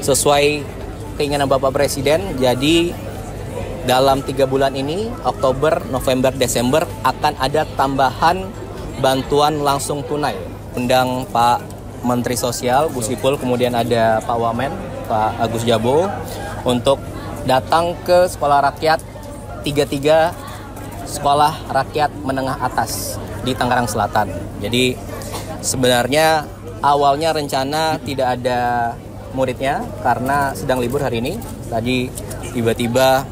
sesuai keinginan Bapak Presiden. Jadi dalam 3 bulan ini, Oktober, November, Desember, akan ada tambahan bantuan langsung tunai. Undang Pak Menteri Sosial, Bu Sipul, kemudian ada Pak Wamen, Pak Agus Jabo, untuk datang ke sekolah rakyat 33 sekolah rakyat menengah atas di Tangerang Selatan. Jadi sebenarnya awalnya rencana tidak ada muridnya karena sedang libur hari ini. Tadi tiba-tiba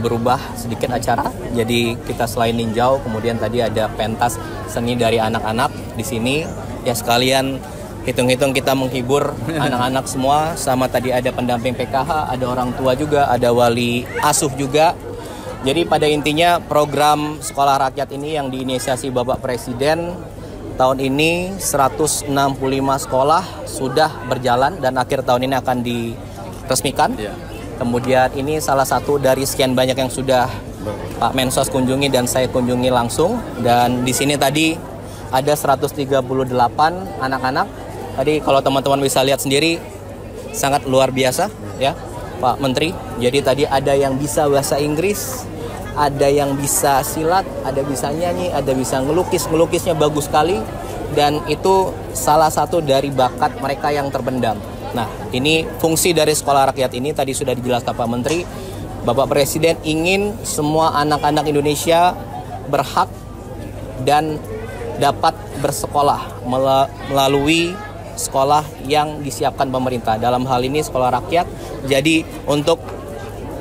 berubah sedikit acara. Jadi kita selain ninjau, kemudian tadi ada pentas seni dari anak-anak di sini. Ya sekalian hitung-hitung kita menghibur anak-anak semua. Sama tadi ada pendamping PKH, ada orang tua juga, ada wali asuh juga. Jadi pada intinya program sekolah rakyat ini yang diinisiasi Bapak Presiden tahun ini 165 sekolah sudah berjalan dan akhir tahun ini akan diresmikan. Kemudian ini salah satu dari sekian banyak yang sudah Pak Mensos kunjungi dan saya kunjungi langsung. Dan di sini tadi ada 138 anak-anak. Tadi kalau teman-teman bisa lihat sendiri sangat luar biasa ya Pak Menteri. Jadi tadi ada yang bisa bahasa Inggris, ada yang bisa silat, ada bisa nyanyi, ada bisa ngelukis. Ngelukisnya bagus sekali dan itu salah satu dari bakat mereka yang terpendam. Nah, ini fungsi dari sekolah rakyat ini tadi sudah dijelaskan Pak Menteri. Bapak Presiden ingin semua anak-anak Indonesia berhak dan dapat bersekolah melalui sekolah yang disiapkan pemerintah. Dalam hal ini sekolah rakyat. Jadi untuk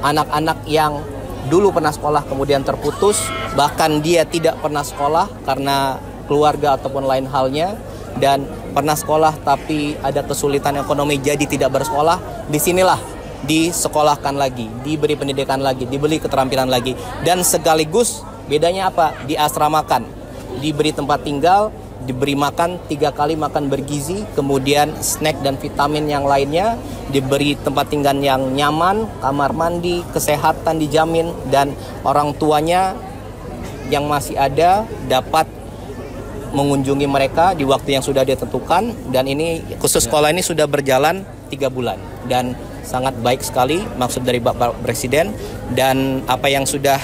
anak-anak yang dulu pernah sekolah kemudian terputus, bahkan dia tidak pernah sekolah karena keluarga ataupun lain halnya, dan pernah sekolah tapi ada kesulitan ekonomi jadi tidak bersekolah, disinilah disekolahkan lagi, diberi pendidikan lagi, diberi keterampilan lagi, dan sekaligus bedanya apa? Diasramakan, diberi tempat tinggal, diberi makan 3 kali makan bergizi, kemudian snack dan vitamin yang lainnya, diberi tempat tinggal yang nyaman, kamar mandi, kesehatan dijamin, dan orang tuanya yang masih ada dapat mengunjungi mereka di waktu yang sudah ditentukan. Dan ini khusus sekolah ini sudah berjalan 3 bulan dan sangat baik sekali maksud dari Bapak Presiden, dan apa yang sudah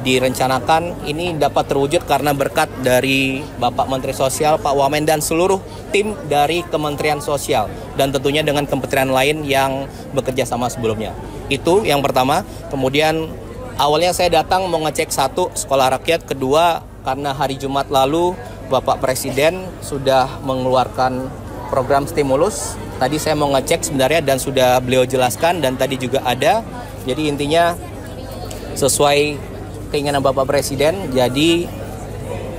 direncanakan ini dapat terwujud karena berkat dari Bapak Menteri Sosial, Pak Wamen, dan seluruh tim dari Kementerian Sosial, dan tentunya dengan kementerian lain yang bekerja sama sebelumnya. Itu yang pertama. Kemudian awalnya saya datang mau ngecek satu sekolah rakyat, kedua karena hari Jumat lalu Bapak Presiden sudah mengeluarkan program stimulus. Tadi saya mau ngecek sebenarnya dan sudah beliau jelaskan, dan tadi juga ada. Jadi intinya sesuai keinginan Bapak Presiden. Jadi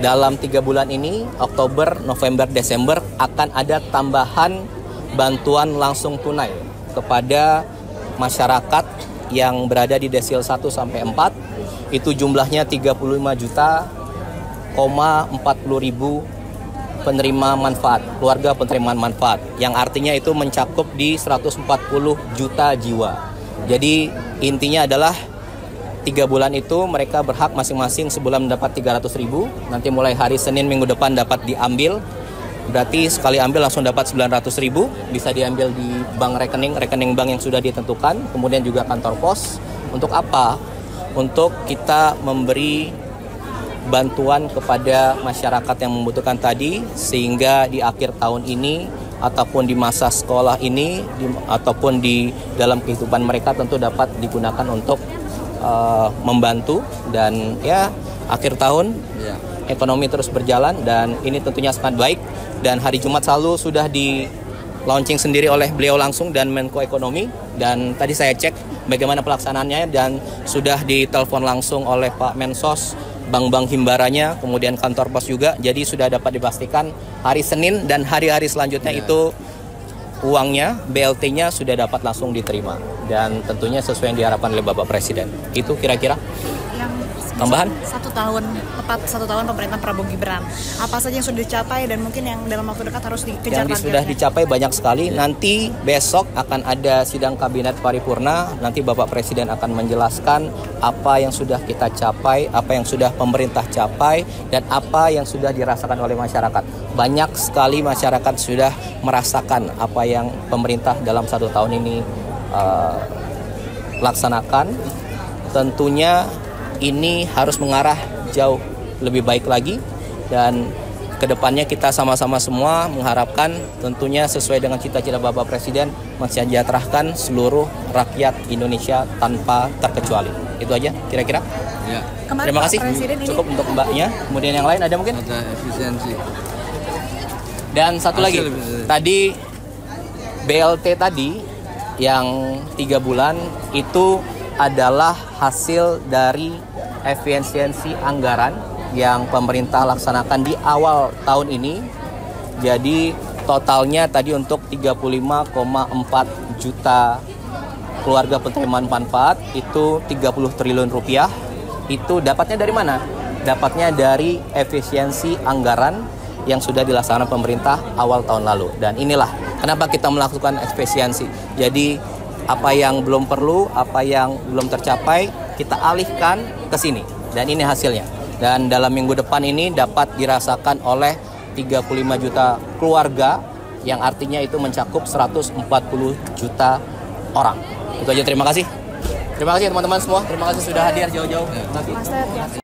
dalam 3 bulan ini, Oktober, November, Desember, akan ada tambahan bantuan langsung tunai kepada masyarakat yang berada di desil 1 sampai 4. Itu jumlahnya 35,40 penerima manfaat, keluarga penerima manfaat, yang artinya itu mencakup di 140 juta jiwa. Jadi intinya adalah 3 bulan itu mereka berhak masing-masing sebulan mendapat 300.000. Nanti mulai hari Senin minggu depan dapat diambil. Berarti sekali ambil langsung dapat 900.000. Bisa diambil di bank rekening bank yang sudah ditentukan. Kemudian juga kantor pos. Untuk apa? Untuk kita memberi bantuan kepada masyarakat yang membutuhkan tadi, sehingga di akhir tahun ini ataupun di masa sekolah ini ataupun di dalam kehidupan mereka tentu dapat digunakan untuk membantu, dan ya akhir tahun ekonomi terus berjalan, dan ini tentunya sangat baik. Dan hari Jumat lalu sudah di launching sendiri oleh beliau langsung dan Menko Ekonomi, dan tadi saya cek bagaimana pelaksanaannya dan sudah ditelepon langsung oleh Pak Mensos, bank-bank himbaranya, kemudian kantor pos juga. Jadi sudah dapat dipastikan hari Senin dan hari-hari selanjutnya itu uangnya, BLT-nya sudah dapat langsung diterima, dan tentunya sesuai yang diharapkan oleh Bapak Presiden. Itu kira-kira. Yang Tambahan? 1 tahun, tepat 1 tahun pemerintahan Prabowo Gibran. Apa saja yang sudah dicapai dan mungkin yang dalam waktu dekat harus dikejar Yang sudah dicapai banyak sekali. Nanti besok akan ada sidang kabinet paripurna. Nanti Bapak Presiden akan menjelaskan apa yang sudah kita capai, apa yang sudah pemerintah capai, dan apa yang sudah dirasakan oleh masyarakat. Banyak sekali masyarakat sudah merasakan apa yang pemerintah dalam 1 tahun ini laksanakan. Tentunya ini harus mengarah jauh lebih baik lagi, dan kedepannya kita sama-sama semua mengharapkan tentunya sesuai dengan cita-cita Bapak Presiden mensejahterakan seluruh rakyat Indonesia tanpa terkecuali. Itu aja kira-kira. Ya. Terima kasih. Cukup untuk Mbaknya. Kemudian yang lain ada mungkin? Ada efisiensi. Dan satu lagi, tadi BLT tadi yang 3 bulan itu adalah hasil dari efisiensi anggaran yang pemerintah laksanakan di awal tahun ini. Jadi totalnya tadi untuk 35,4 juta keluarga penerima manfaat, itu 30 triliun rupiah. Itu dapatnya dari mana? Dapatnya dari efisiensi anggaran yang sudah dilaksanakan pemerintah awal tahun lalu. Dan inilah kenapa kita melakukan efisiensi. Jadi apa yang belum perlu, apa yang belum tercapai, kita alihkan ke sini. Dan ini hasilnya. Dan dalam minggu depan ini dapat dirasakan oleh 35 juta keluarga, yang artinya itu mencakup 140 juta orang. Itu aja, terima kasih. Terima kasih teman-teman semua. Terima kasih sudah hadir jauh-jauh. Mas Ted, ya.